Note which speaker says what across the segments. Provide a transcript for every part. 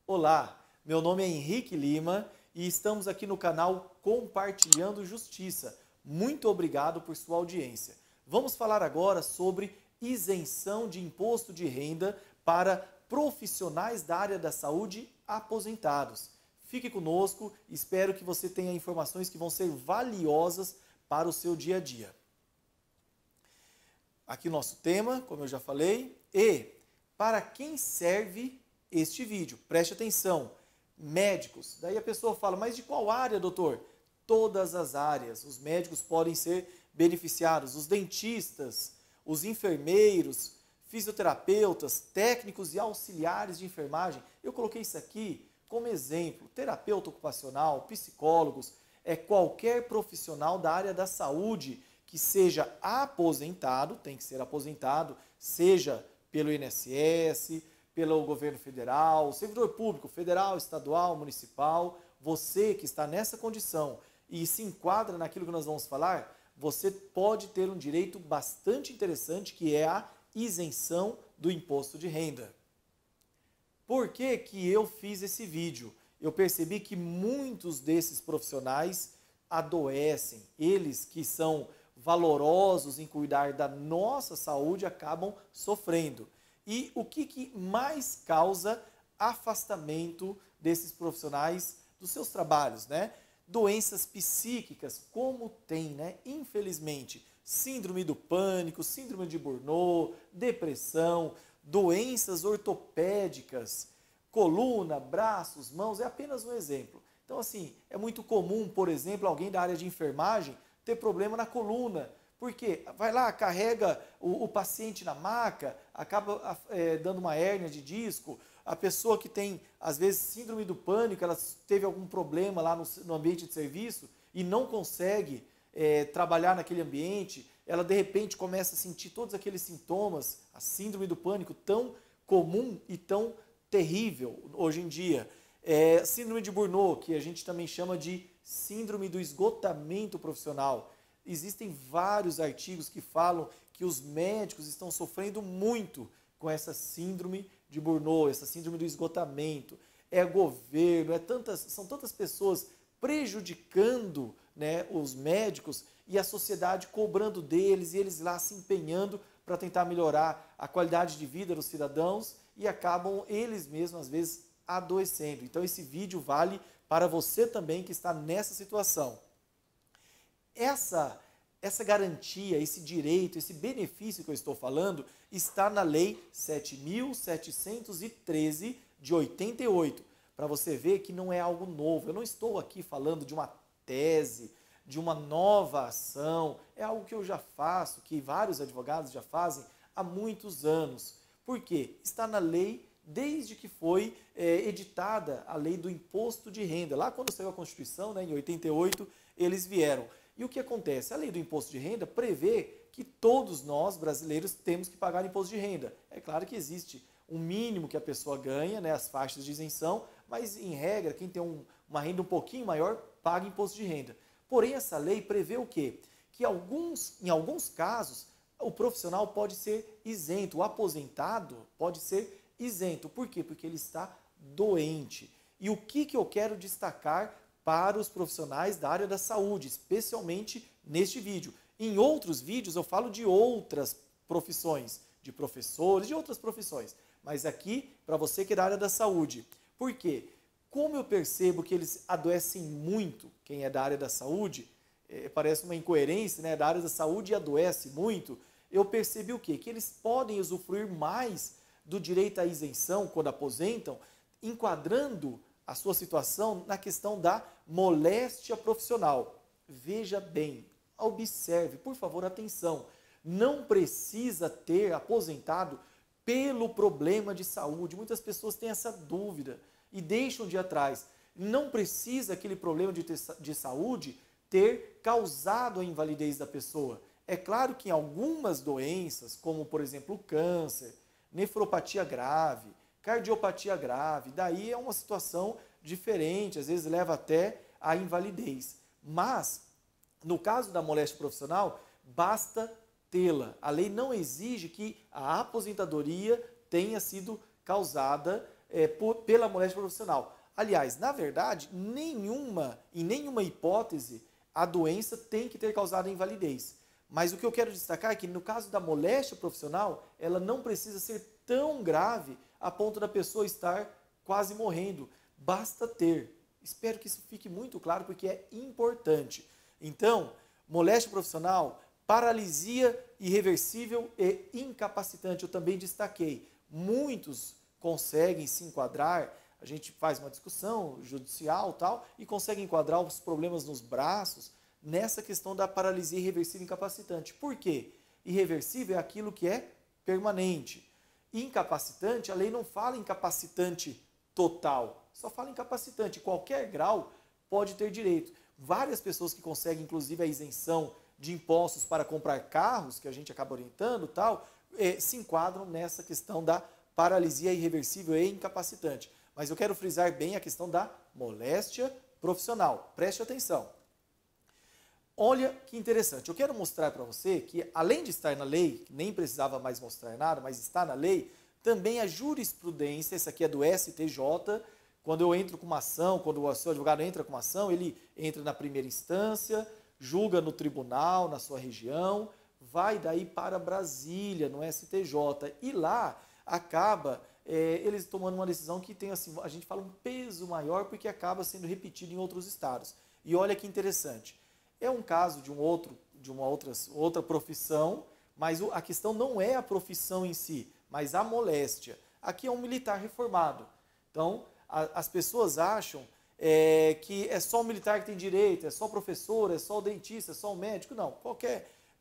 Speaker 1: Olá, meu nome é Henrique Lima e estamos aqui no canal Compartilhando Justiça. Muito obrigado por sua audiência. Vamos falar agora sobre isenção de imposto de renda para profissionais da área da saúde aposentados. Fique conosco, espero que você tenha informações que vão ser valiosas para o seu dia a dia. Aqui o nosso tema, como eu já falei, e para quem serve este vídeo? Preste atenção, médicos. Daí a pessoa fala, mas de qual área, doutor? Todas as áreas. Os médicos podem ser beneficiados, os dentistas, os enfermeiros, fisioterapeutas, técnicos e auxiliares de enfermagem. Eu coloquei isso aqui como exemplo. Terapeuta ocupacional, psicólogos, qualquer profissional da área da saúde que seja aposentado, tem que ser aposentado, seja pelo INSS, pelo governo federal, servidor público, federal, estadual, municipal, você que está nessa condição e se enquadra naquilo que nós vamos falar, você pode ter um direito bastante interessante que é a isenção do imposto de renda. Por que que eu fiz esse vídeo? Eu percebi que muitos desses profissionais adoecem, eles que são valorosos em cuidar da nossa saúde acabam sofrendo. E o que mais causa afastamento desses profissionais dos seus trabalhos, né? Doenças psíquicas, como tem, né? Infelizmente, síndrome do pânico, síndrome de Burnout, depressão, doenças ortopédicas, coluna, braços, mãos, é apenas um exemplo. Então, assim, é muito comum, por exemplo, alguém da área de enfermagem ter problema na coluna. Porque vai lá, carrega o paciente na maca, acaba dando uma hérnia de disco. A pessoa que tem, às vezes, síndrome do pânico, ela teve algum problema lá no ambiente de serviço e não consegue trabalhar naquele ambiente, ela de repente começa a sentir todos aqueles sintomas, a síndrome do pânico tão comum e tão terrível hoje em dia. Síndrome de Burnout, que a gente também chama de síndrome do esgotamento profissional. Existem vários artigos que falam que os médicos estão sofrendo muito com essa síndrome de Burnout, essa síndrome do esgotamento. É governo, são tantas pessoas prejudicando, né, os médicos e a sociedade cobrando deles e eles lá se empenhando para tentar melhorar a qualidade de vida dos cidadãos e acabam eles mesmos, às vezes, adoecendo. Então esse vídeo vale para você também que está nessa situação. Essa garantia, esse direito, esse benefício que eu estou falando está na Lei 7.713 de 88. Para você ver que não é algo novo. Eu não estou aqui falando de uma tese, de uma nova ação. É algo que eu já faço, que vários advogados já fazem há muitos anos. Por quê? Está na lei desde que foi editada a lei do imposto de renda. Lá quando saiu a Constituição, né, em 88, eles vieram. E o que acontece? A lei do imposto de renda prevê que todos nós, brasileiros, temos que pagar imposto de renda. É claro que existe um mínimo que a pessoa ganha, né, as faixas de isenção, mas, em regra, quem tem uma renda um pouquinho maior, paga imposto de renda. Porém, essa lei prevê o quê? Que em alguns casos, o profissional pode ser isento, o aposentado pode ser isento. Por quê? Porque ele está doente. E o que eu quero destacar para os profissionais da área da saúde, especialmente neste vídeo. Em outros vídeos eu falo de outras profissões, de professores, de outras profissões. Mas aqui, para você que é da área da saúde. Por quê? Como eu percebo que eles adoecem muito, quem é da área da saúde, parece uma incoerência, né? Da área da saúde e adoece muito, eu percebi o quê? Que eles podem usufruir mais do direito à isenção quando aposentam, enquadrando a sua situação na questão da moléstia profissional. Veja bem, observe, por favor, atenção. Não precisa ter aposentado pelo problema de saúde. Muitas pessoas têm essa dúvida e deixam de ir atrás. Não precisa aquele problema de saúde ter causado a invalidez da pessoa. É claro que em algumas doenças, como por exemplo o câncer, nefropatia grave, cardiopatia grave, daí é uma situação diferente, às vezes leva até a invalidez. Mas, no caso da moléstia profissional, basta tê-la. A lei não exige que a aposentadoria tenha sido causada pela moléstia profissional. Aliás, na verdade, em nenhuma hipótese a doença tem que ter causado a invalidez. Mas o que eu quero destacar é que no caso da moléstia profissional, ela não precisa ser tão grave a ponto da pessoa estar quase morrendo. Basta ter. Espero que isso fique muito claro porque é importante. Então, moléstia profissional, paralisia irreversível e incapacitante, eu também destaquei. Muitos conseguem se enquadrar, a gente faz uma discussão judicial tal, e consegue enquadrar os problemas nos braços nessa questão da paralisia irreversível e incapacitante. Por quê? Irreversível é aquilo que é permanente. Incapacitante, a lei não fala incapacitante total, só fala incapacitante. Qualquer grau pode ter direito. Várias pessoas que conseguem, inclusive, a isenção de impostos para comprar carros, que a gente acaba orientando, tal, se enquadram nessa questão da paralisia irreversível e incapacitante. Mas eu quero frisar bem a questão da moléstia profissional. Preste atenção. Olha que interessante. Eu quero mostrar para você que, além de estar na lei, nem precisava mais mostrar nada, mas está na lei, também a jurisprudência, essa aqui é do STJ, quando eu entro com uma ação, quando o seu advogado entra com uma ação, ele entra na primeira instância, julga no tribunal, na sua região, vai daí para Brasília, no STJ, e lá acaba eles tomando uma decisão que tem, assim, a gente fala um peso maior porque acaba sendo repetido em outros estados. E olha que interessante, é um caso de uma outra profissão, mas a questão não é a profissão em si, mas a moléstia. Aqui é um militar reformado. Então, as pessoas acham que é só o militar que tem direito, é só o professor, é só o dentista, é só o médico. Não,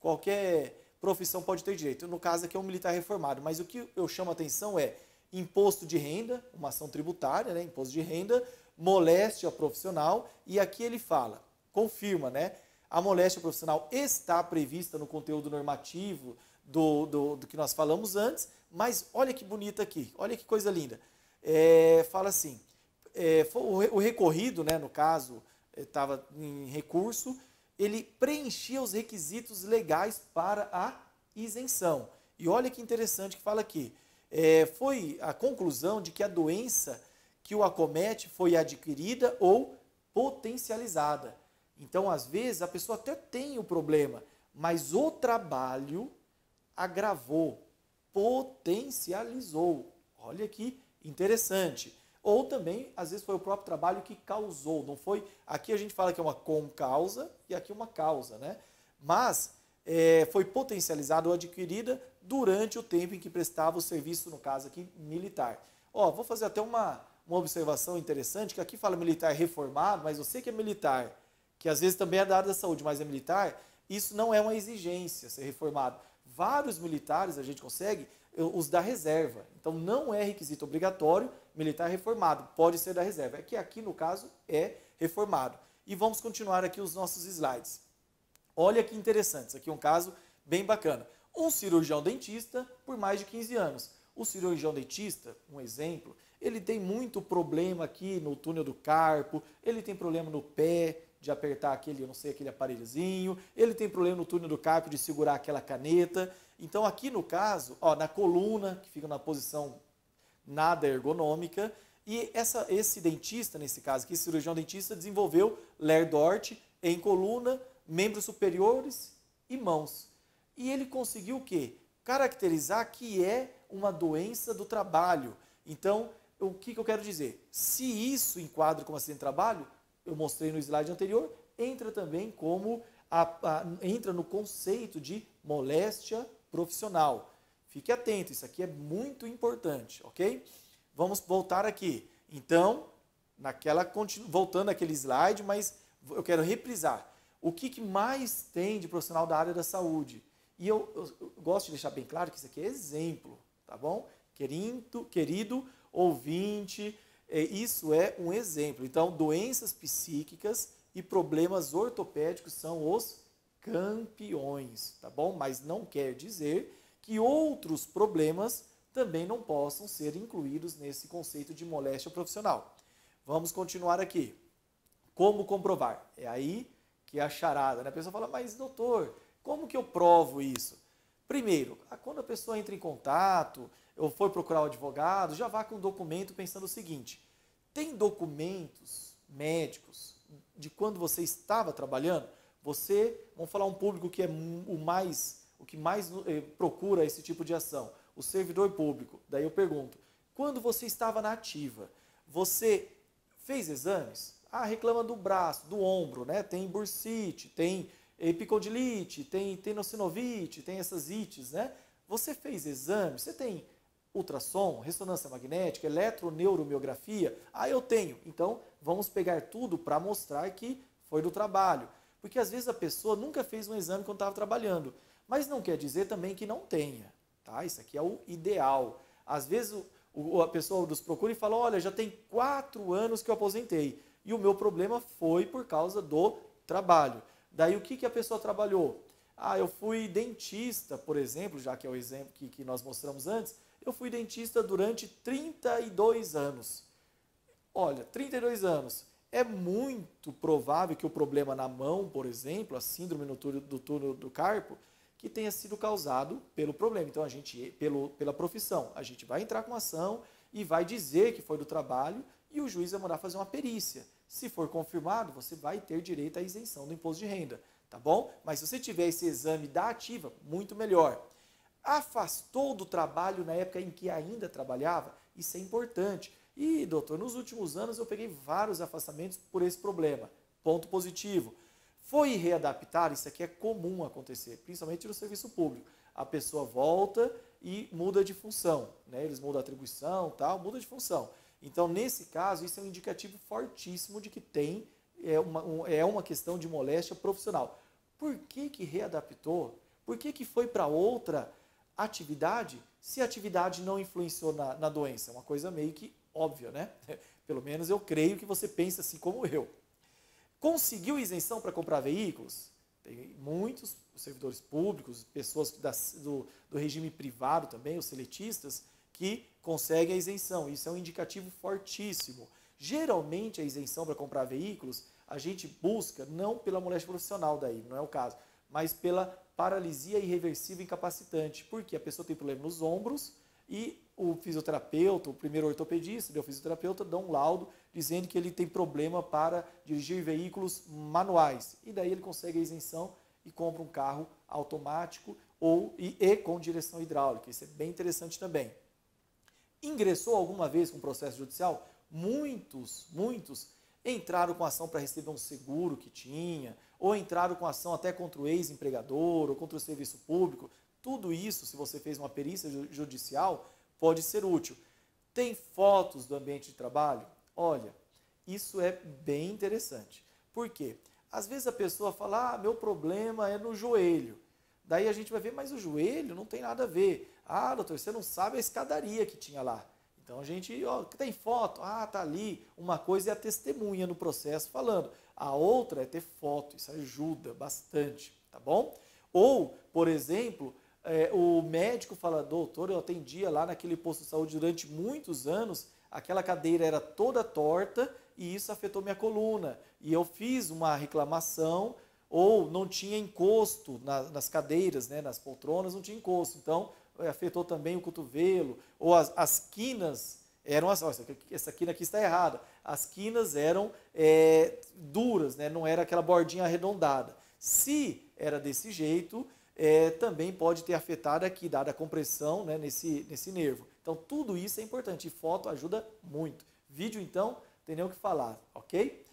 Speaker 1: qualquer profissão pode ter direito. No caso aqui é um militar reformado, mas o que eu chamo a atenção é imposto de renda, uma ação tributária, né, imposto de renda, moléstia profissional, e aqui ele fala, confirma, né, a moléstia profissional está prevista no conteúdo normativo do que nós falamos antes, mas olha que bonito aqui, olha que coisa linda. Fala assim, o recorrido, né, no caso, estava em recurso, ele preenchia os requisitos legais para a isenção. E olha que interessante que fala aqui, foi a conclusão de que a doença que o acomete foi adquirida ou potencializada. Então, às vezes, a pessoa até tem o problema, mas o trabalho agravou, potencializou. Olha que interessante. Ou também, às vezes, foi o próprio trabalho que causou. Não foi. Aqui a gente fala que é uma concausa e aqui uma causa, né? Mas foi potencializada ou adquirida durante o tempo em que prestava o serviço, no caso aqui, militar. Vou fazer até uma observação interessante, que aqui fala militar reformado, mas você que é militar, que às vezes também é da área da saúde, mas é militar, isso não é uma exigência ser reformado. Vários militares a gente consegue os da reserva. Então não é requisito obrigatório militar reformado, pode ser da reserva. É que aqui no caso é reformado. E vamos continuar aqui os nossos slides. Olha que interessante, isso aqui é um caso bem bacana. Um cirurgião dentista por mais de 15 anos. O cirurgião dentista, um exemplo, ele tem muito problema aqui no túnel do carpo, ele tem problema no pé, de apertar aquele aparelhozinho, ele tem problema no túnel do carpo de segurar aquela caneta. Então aqui no caso, na coluna, que fica na posição nada ergonômica, e esse dentista, nesse caso aqui, cirurgião dentista, desenvolveu Lerdort em coluna, membros superiores e mãos. E ele conseguiu o quê? Caracterizar que é uma doença do trabalho. Então, o que eu quero dizer? Se isso enquadra como acidente de trabalho, eu mostrei no slide anterior, entra também como entra no conceito de moléstia profissional. Fique atento, isso aqui é muito importante, ok? Vamos voltar aqui. Então, voltando àquele slide, mas eu quero reprisar. O que mais tem de profissional da área da saúde? E eu gosto de deixar bem claro que isso aqui é exemplo, tá bom? Querido ouvinte, isso é um exemplo. Então, doenças psíquicas e problemas ortopédicos são os campeões, tá bom? Mas não quer dizer que outros problemas também não possam ser incluídos nesse conceito de moléstia profissional. Vamos continuar aqui. Como comprovar? É aí que é a charada, né? A pessoa fala, mas doutor, como que eu provo isso? Primeiro, quando a pessoa entra em contato, eu for procurar o advogado, já vá com o documento pensando o seguinte: tem documentos médicos de quando você estava trabalhando? Você, vamos falar um público que é o que mais procura esse tipo de ação, o servidor público. Daí eu pergunto, quando você estava na ativa, você fez exames? Ah, reclama do braço, do ombro, né? Tem bursite, tem epicondilite, tem tenossinovite, tem essas ites, né? Você fez exame? Você tem ultrassom, ressonância magnética, eletroneuromiografia? Ah, eu tenho. Então, vamos pegar tudo para mostrar que foi do trabalho. Porque às vezes a pessoa nunca fez um exame quando estava trabalhando, mas não quer dizer também que não tenha, tá? Isso aqui é o ideal. Às vezes a pessoa nos procura e fala, olha, já tem 4 anos que eu aposentei e o meu problema foi por causa do trabalho. Daí o que a pessoa trabalhou? Ah, eu fui dentista, por exemplo, já que é o exemplo que nós mostramos antes, eu fui dentista durante 32 anos. Olha, 32 anos. É muito provável que o problema na mão, por exemplo, a síndrome do túnel do carpo, que tenha sido causado pelo problema. Então, pela profissão, a gente vai entrar com ação e vai dizer que foi do trabalho e o juiz vai mandar fazer uma perícia. Se for confirmado, você vai ter direito à isenção do imposto de renda, tá bom? Mas se você tiver esse exame da ativa, muito melhor. Afastou do trabalho na época em que ainda trabalhava? Isso é importante. E, doutor, nos últimos anos eu peguei vários afastamentos por esse problema. Ponto positivo. Foi readaptar? Isso aqui é comum acontecer, principalmente no serviço público. A pessoa volta e muda de função, né? Eles mudam a atribuição, tal, muda de função. Então, nesse caso, isso é um indicativo fortíssimo de que é uma questão de moléstia profissional. Por que readaptou? Por que foi para outra atividade se a atividade não influenciou na doença? É uma coisa meio que óbvia, né? Pelo menos eu creio que você pensa assim como eu. Conseguiu isenção para comprar veículos? Tem muitos servidores públicos, pessoas do regime privado também, os seletistas, que conseguem a isenção. Isso é um indicativo fortíssimo. Geralmente, a isenção para comprar veículos, a gente busca, não pela moléstia profissional daí, não é o caso, mas pela paralisia irreversível incapacitante, porque a pessoa tem problema nos ombros e o fisioterapeuta, o primeiro ortopedista e o fisioterapeuta dão um laudo dizendo que ele tem problema para dirigir veículos manuais. E daí ele consegue a isenção e compra um carro automático e com direção hidráulica. Isso é bem interessante também. Ingressou alguma vez com processo judicial? Muitos entraram com ação para receber um seguro que tinha, ou entraram com ação até contra o ex-empregador, ou contra o serviço público. Tudo isso, se você fez uma perícia judicial, pode ser útil. Tem fotos do ambiente de trabalho? Olha, isso é bem interessante. Por quê? Às vezes a pessoa fala, meu problema é no joelho. Daí a gente vai ver, mas o joelho não tem nada a ver. Ah, doutor, você não sabe a escadaria que tinha lá. Então a gente, tem foto? Ah, tá ali. Uma coisa é a testemunha no processo falando. A outra é ter foto, isso ajuda bastante, tá bom? Ou, por exemplo, o médico fala, doutor, eu atendia lá naquele posto de saúde durante muitos anos, aquela cadeira era toda torta e isso afetou minha coluna. E eu fiz uma reclamação, ou não tinha encosto nas cadeiras, né, nas poltronas, não tinha encosto. Então, afetou também o cotovelo, ou as quinas eram essa quina aqui está errada. As quinas eram duras, né, não era aquela bordinha arredondada. Se era desse jeito, também pode ter afetado aqui, dada a compressão, né, nesse nervo. Então, tudo isso é importante e foto ajuda muito. Vídeo, então, tem nem o que falar, ok?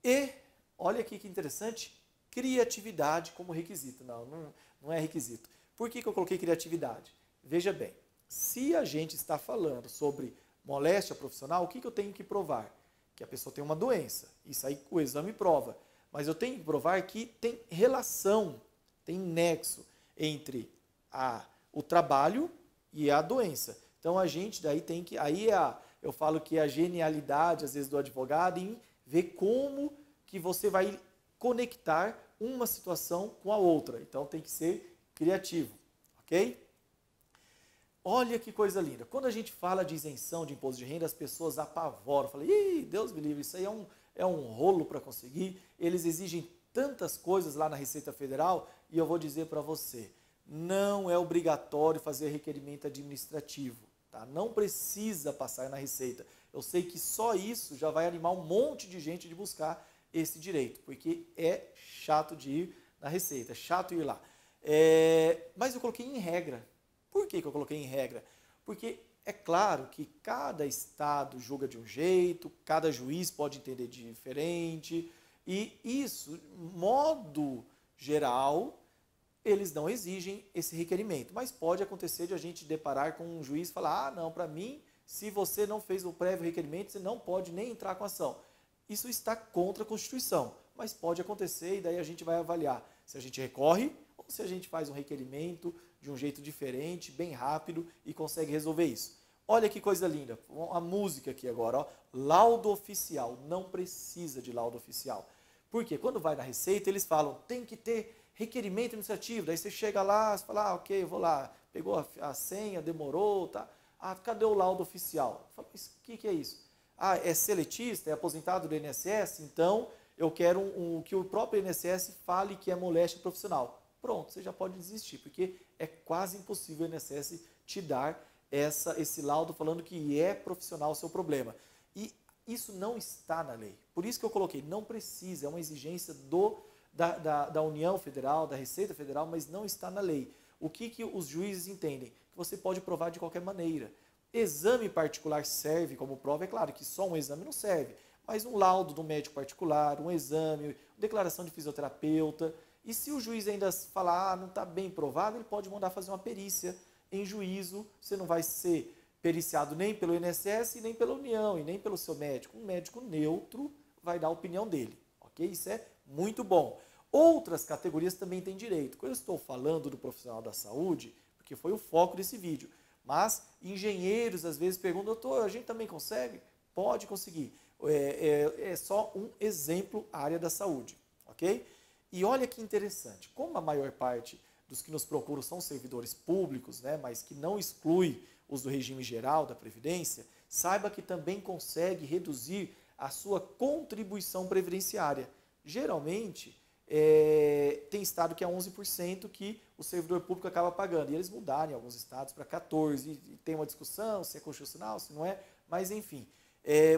Speaker 1: E, olha aqui que interessante, criatividade como requisito. Não é requisito. Por que eu coloquei criatividade? Veja bem, se a gente está falando sobre moléstia profissional, o que eu tenho que provar? Que a pessoa tem uma doença. Isso aí o exame prova. Mas eu tenho que provar que tem relação, tem nexo entre o trabalho e a doença. Então a gente daí tem que... eu falo que é a genialidade, às vezes, do advogado em ver como que você vai conectar uma situação com a outra. Então tem que ser criativo, ok? Olha que coisa linda. Quando a gente fala de isenção de imposto de renda, as pessoas apavoram. Falam, Deus me livre, isso aí é um rolo para conseguir. Eles exigem tantas coisas lá na Receita Federal e eu vou dizer para você, não é obrigatório fazer requerimento administrativo, tá? Não precisa passar na Receita. Eu sei que só isso já vai animar um monte de gente de buscar esse direito, porque é chato de ir na Receita, é chato ir lá. Mas eu coloquei em regra. Por que eu coloquei em regra? Porque é claro que cada estado julga de um jeito, cada juiz pode entender diferente, e isso, modo geral, eles não exigem esse requerimento. Mas pode acontecer de a gente deparar com um juiz e falar, não, para mim, se você não fez o prévio requerimento, você não pode nem entrar com a ação. Isso está contra a Constituição, mas pode acontecer e daí a gente vai avaliar se a gente recorre ou se a gente faz um requerimento de um jeito diferente, bem rápido e consegue resolver isso. Olha que coisa linda, a música aqui agora, ó. Laudo oficial, não precisa de laudo oficial. Porque quando vai na Receita, eles falam, tem que ter requerimento administrativo, daí você chega lá, você fala, ok, eu vou lá, pegou a senha, demorou, tá? Cadê o laudo oficial? Fala, mas o que é isso? É seletista, é aposentado do INSS, então eu quero que o próprio INSS fale que é moléstia profissional. Pronto, você já pode desistir, porque é quase impossível o INSS te dar esse laudo falando que é profissional o seu problema. E isso não está na lei. Por isso que eu coloquei, não precisa, é uma exigência da União Federal, da Receita Federal, mas não está na lei. O que os juízes entendem? Que você pode provar de qualquer maneira. Exame particular serve como prova, é claro que só um exame não serve, mas um laudo do médico particular, um exame, declaração de fisioterapeuta. E se o juiz ainda falar, não está bem provado, ele pode mandar fazer uma perícia em juízo. Você não vai ser periciado nem pelo INSS, nem pela União, e nem pelo seu médico. Um médico neutro vai dar a opinião dele, ok? Isso é muito bom. Outras categorias também têm direito. Quando eu estou falando do profissional da saúde, porque foi o foco desse vídeo, mas engenheiros às vezes perguntam, doutor, a gente também consegue? Pode conseguir. É só um exemplo, a área da saúde, ok? E olha que interessante, como a maior parte dos que nos procuram são servidores públicos, né, mas que não exclui os do regime geral da Previdência, saiba que também consegue reduzir a sua contribuição previdenciária. Geralmente, tem estado que é 11% que o servidor público acaba pagando, e eles mudaram em alguns estados para 14%, e tem uma discussão se é constitucional, se não é, mas enfim,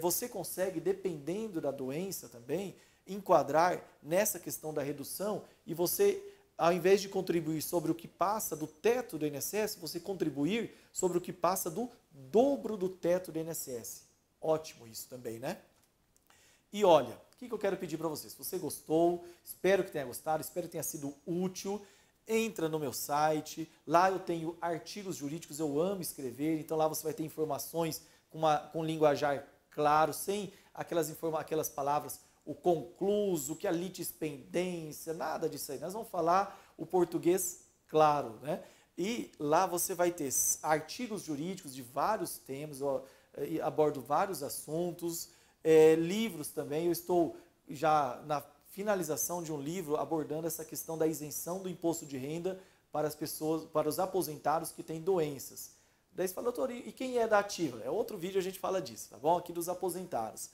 Speaker 1: você consegue, dependendo da doença também, enquadrar nessa questão da redução, e você, ao invés de contribuir sobre o que passa do teto do INSS, você contribuir sobre o que passa do dobro do teto do INSS. Ótimo isso também, né? E olha, o que eu quero pedir para vocês? Se você gostou, espero que tenha gostado, espero que tenha sido útil, entra no meu site, lá eu tenho artigos jurídicos, eu amo escrever, então lá você vai ter informações com linguajar claro, sem aquelas palavras, o concluso, que a litispendência, nada disso aí. Nós vamos falar o português claro, né? E lá você vai ter artigos jurídicos de vários temas, eu abordo vários assuntos, livros também. Eu estou já na finalização de um livro abordando essa questão da isenção do imposto de renda para as pessoas, para os aposentados que têm doenças. Daí você fala, doutor, e quem é da ativa? É outro vídeo, a gente fala disso, tá bom? Aqui dos aposentados.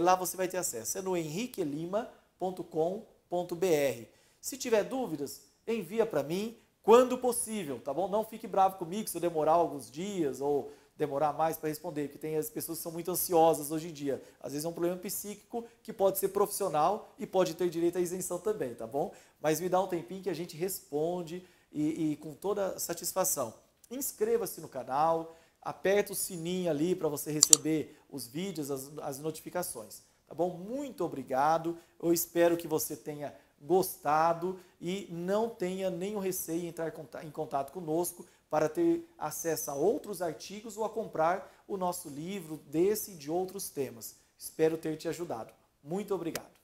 Speaker 1: Lá você vai ter acesso, é no henriquelima.com.br. Se tiver dúvidas, envia para mim quando possível, tá bom? Não fique bravo comigo se eu demorar alguns dias ou demorar mais para responder, porque tem as pessoas que são muito ansiosas hoje em dia. Às vezes é um problema psíquico que pode ser profissional e pode ter direito à isenção também, tá bom? Mas me dá um tempinho que a gente responde e com toda satisfação. Inscreva-se no canal, aperta o sininho ali para você receber os vídeos, as notificações, tá bom? Muito obrigado, eu espero que você tenha gostado e não tenha nenhum receio em entrar em contato conosco para ter acesso a outros artigos ou a comprar o nosso livro desse e de outros temas. Espero ter te ajudado. Muito obrigado.